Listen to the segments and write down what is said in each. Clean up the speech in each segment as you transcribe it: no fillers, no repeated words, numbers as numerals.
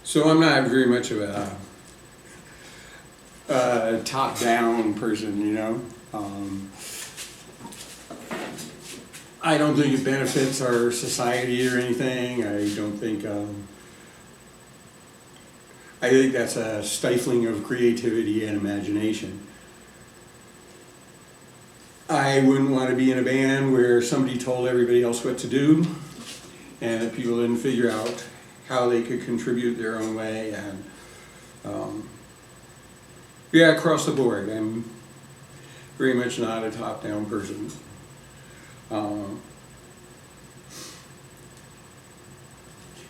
So I'm not very much of a top-down person, you know. I don't think it benefits our society or anything. I don't think. I think that's a stifling of creativity and imagination. I wouldn't want to be in a band where somebody told everybody else what to do, and that people didn't figure out how they could contribute their own way. And yeah, across the board, I'm very much not a top-down person.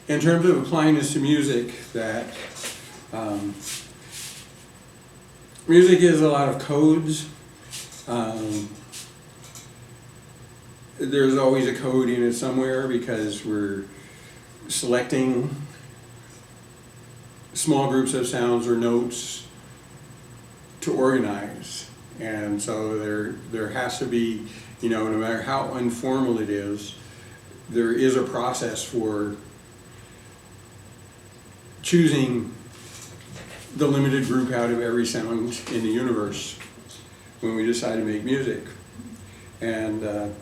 In terms of applying this to music, that music is a lot of codes. There's always a code in it somewhere because we're selecting small groups of sounds or notes to organize. And so there has to be, you know, no matter how informal it is, there is a process for choosing the limited group out of every sound in the universe when we decide to make music. And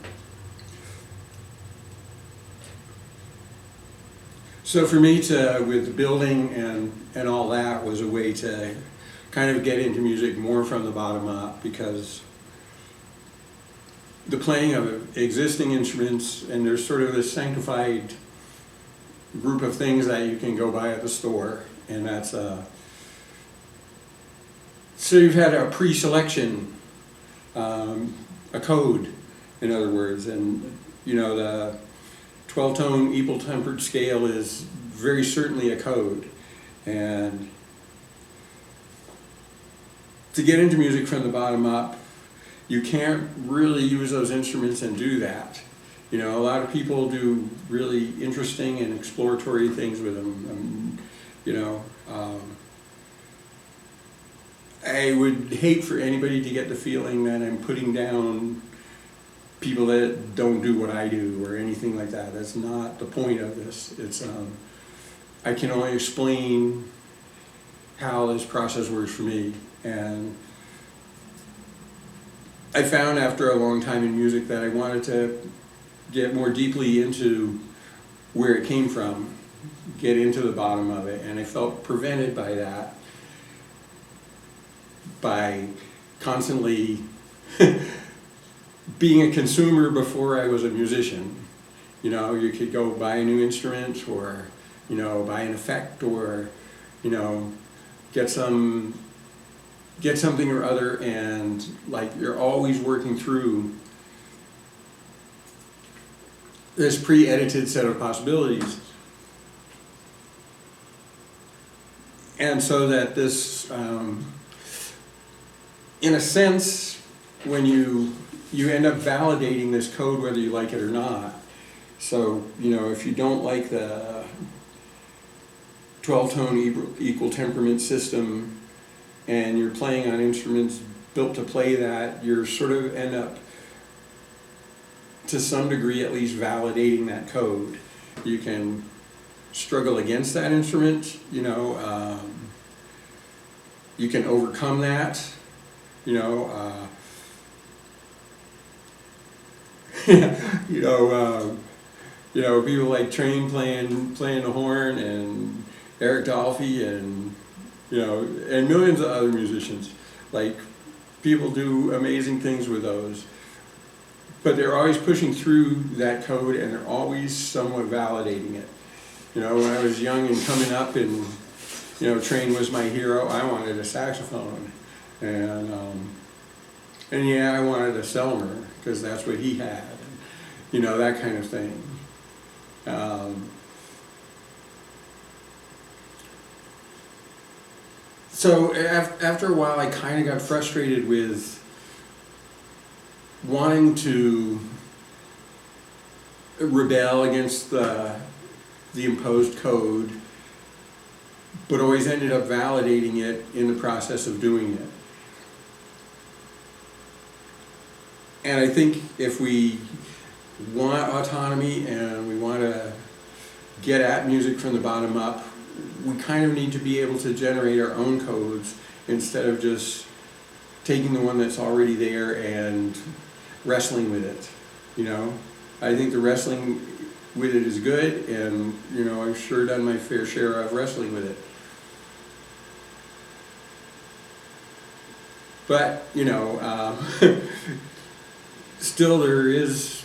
so for me with building and all that was a way to kind of get into music more from the bottom up, because the playing of existing instruments, and there's sort of this sanctified group of things that you can go buy at the store, and that's so you've had a pre-selection, a code, in other words, and you know the 12-tone equal-tempered scale is very certainly a code, and to get into music from the bottom up, you can't really use those instruments and do that. You know, a lot of people do really interesting and exploratory things with them. You know, I would hate for anybody to get the feeling that I'm putting down people that don't do what I do or anything like that. That's not the point of this. It's I can only explain how this process works for me. And I found after a long time in music that I wanted to get more deeply into where it came from, get into the bottom of it, and I felt prevented by that by constantly being a consumer before I was a musician. You know, you could go buy a new instrument, or, you know, buy an effect, or, you know, get something or other, and like you're always working through this pre-edited set of possibilities. And so that this, in a sense, when you end up validating this code whether you like it or not. So, you know, if you don't like the 12-tone equal temperament system and you're playing on instruments built to play that, you're sort of end up, to some degree at least, validating that code. You can struggle against that instrument, you know, you can overcome that, you know, you know, people like Train playing the horn, and Eric Dolphy, and you know, and millions of other musicians. Like, people do amazing things with those, but they're always pushing through that code, and they're always somewhat validating it. You know, when I was young and coming up, and you know, Train was my hero, I wanted a saxophone, and yeah, I wanted a Selmer because that's what he had, you know, that kind of thing. So after a while, I kind of got frustrated with wanting to rebel against the imposed code, but always ended up validating it in the process of doing it. And I think if we want autonomy and we want to get at music from the bottom up, we kind of need to be able to generate our own codes instead of just taking the one that's already there and wrestling with it, you know? I think the wrestling with it is good, and, you know, I've sure done my fair share of wrestling with it. But, you know, still there is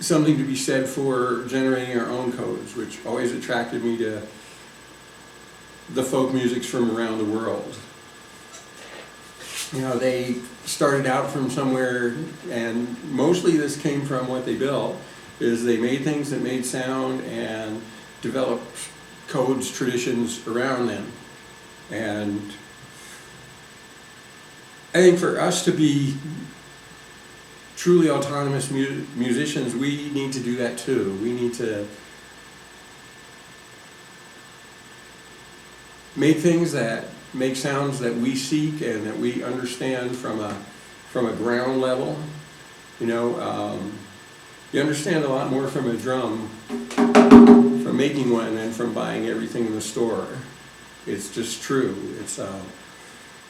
something to be said for generating our own codes, which always attracted me to the folk musics from around the world. You know, they started out from somewhere, and mostly this came from what they built, is they made things that made sound and developed codes, traditions around them. And I think for us to be truly autonomous musicians, we need to do that too. We need to make things that make sounds that we seek and that we understand from a ground level. You know, you understand a lot more from a drum, from making one, than from buying everything in the store. It's just true. It's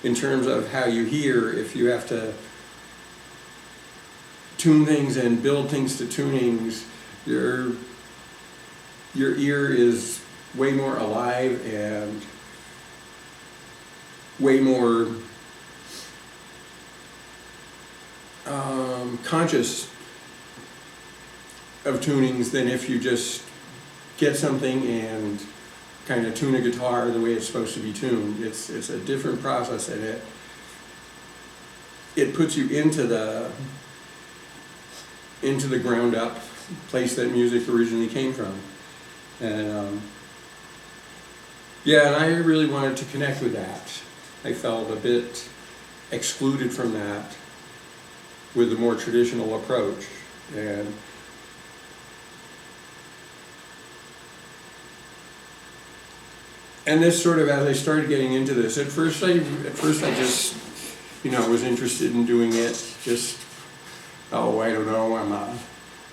in terms of how you hear, if you have to tune things and build things to tunings, your ear is way more alive and way more conscious of tunings than if you just get something and kind of tune a guitar the way it's supposed to be tuned. It's a different process, and it puts you into the ground up place that music originally came from. And yeah, and I really wanted to connect with that. I felt a bit excluded from that with the more traditional approach. And this sort of, as I started getting into this, at first I just, you know, was interested in doing it. Just, oh, I don't know, I'm a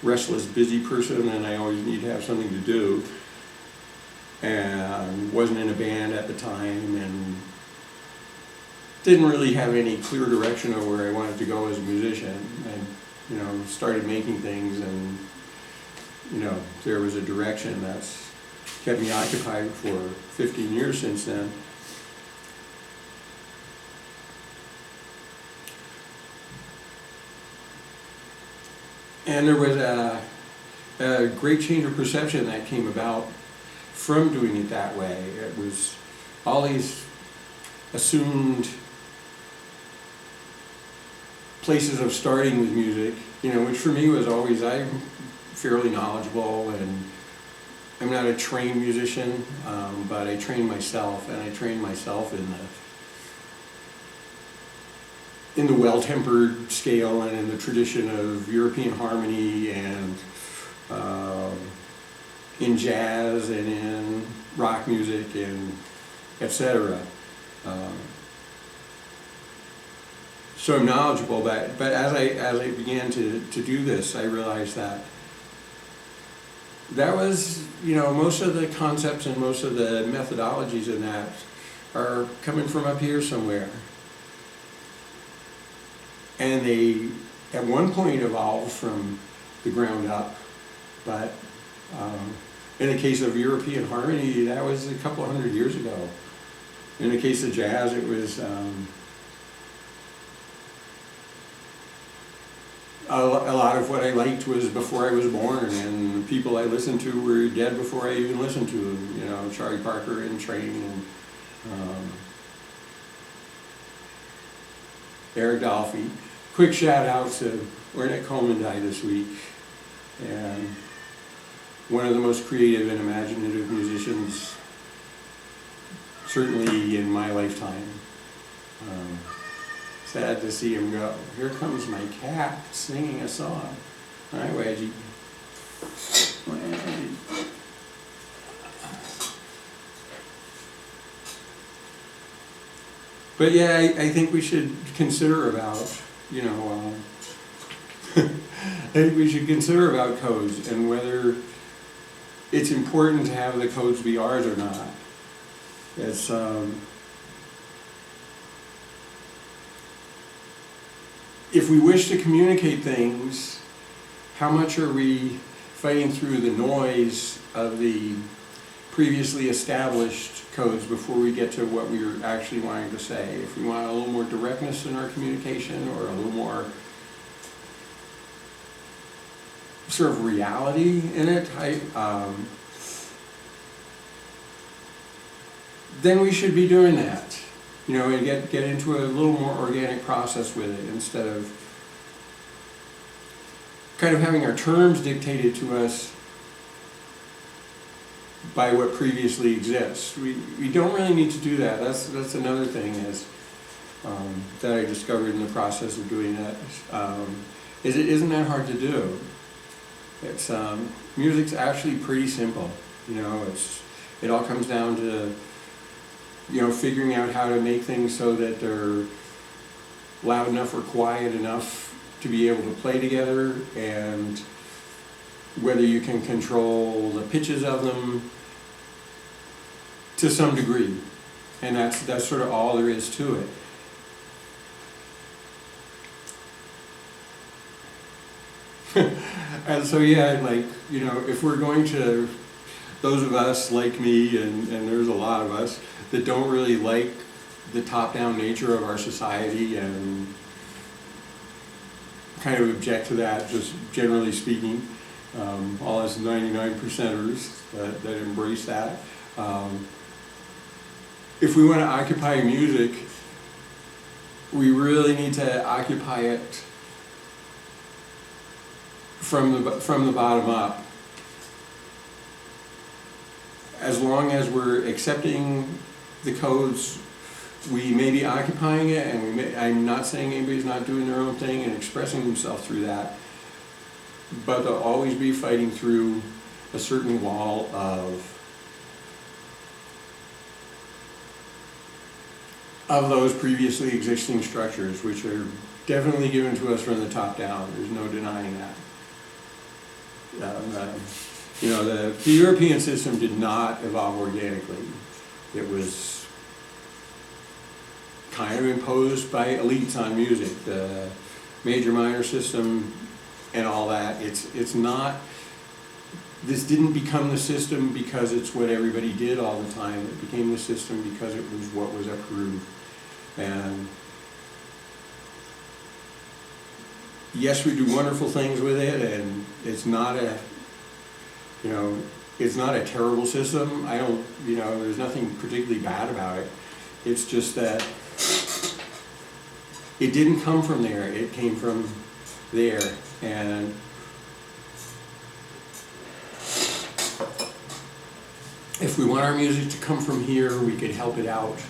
restless, busy person, and I always need to have something to do. And wasn't in a band at the time, and didn't really have any clear direction of where I wanted to go as a musician. And, you know, started making things, and, you know, there was a direction that's kept me occupied for 15 years since then. And there was a great change of perception that came about from doing it that way. It was all these assumed places of starting with music, you know, which for me was always, I'm fairly knowledgeable, and I'm not a trained musician, but I train myself, and I train myself in the well-tempered scale and in the tradition of European harmony, and in jazz and in rock music and etc. So I'm knowledgeable, but as I began to do this, I realized that was, you know, most of the concepts and most of the methodologies in that are coming from up here somewhere. And they, at one point, evolved from the ground up, but in the case of European harmony, that was a couple of hundred years ago. In the case of jazz, it was a lot of what I liked was before I was born, and the people I listened to were dead before I even listened to them. You know, Charlie Parker and Train, and Eric Dolphy. Quick shout out to Ornette Coleman, died this week, and one of the most creative and imaginative musicians, certainly in my lifetime. Sad to see him go. Here comes my cat singing a song. Hi, Wedgie. Wedgie. But yeah, I think we should consider about, you know, I think we should consider about codes and whether it's important to have the codes be ours or not. It's if we wish to communicate things, how much are we fighting through the noise of the previously established codes before we get to what we're actually wanting to say? If we want a little more directness in our communication, or a little more sort of reality in it, then we should be doing that, you know, and get into a little more organic process with it, instead of kind of having our terms dictated to us by what previously exists. We don't really need to do that. That's another thing that I discovered in the process of doing that. Is it isn't that hard to do. It's music's actually pretty simple. You know, it all comes down to, you know, figuring out how to make things so that they're loud enough or quiet enough to be able to play together, and whether you can control the pitches of them to some degree. And that's sort of all there is to it. And so, yeah, like, you know, if we're going to, those of us like me, and there's a lot of us that don't really like the top-down nature of our society and kind of object to that, just generally speaking, all us 99%ers that embrace that. If we want to occupy music, we really need to occupy it from the bottom up. As long as we're accepting the codes, we may be occupying it, and I'm not saying anybody's not doing their own thing and expressing themselves through that, but they'll always be fighting through a certain wall of those previously existing structures, which are definitely given to us from the top down. There's no denying that. You know, the European system did not evolve organically. It was kind of imposed by elites on music. The major-minor system and all that. It's not. This didn't become the system because it's what everybody did all the time. It became the system because it was what was approved. And yes, we do wonderful things with it, and it's not a, you know, it's not a terrible system. I don't, you know, there's nothing particularly bad about it. It's just that it didn't come from there. It came from there. And if we want our music to come from here, we could help it out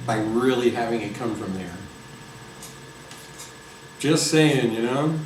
by really having it come from there. Just saying, you know?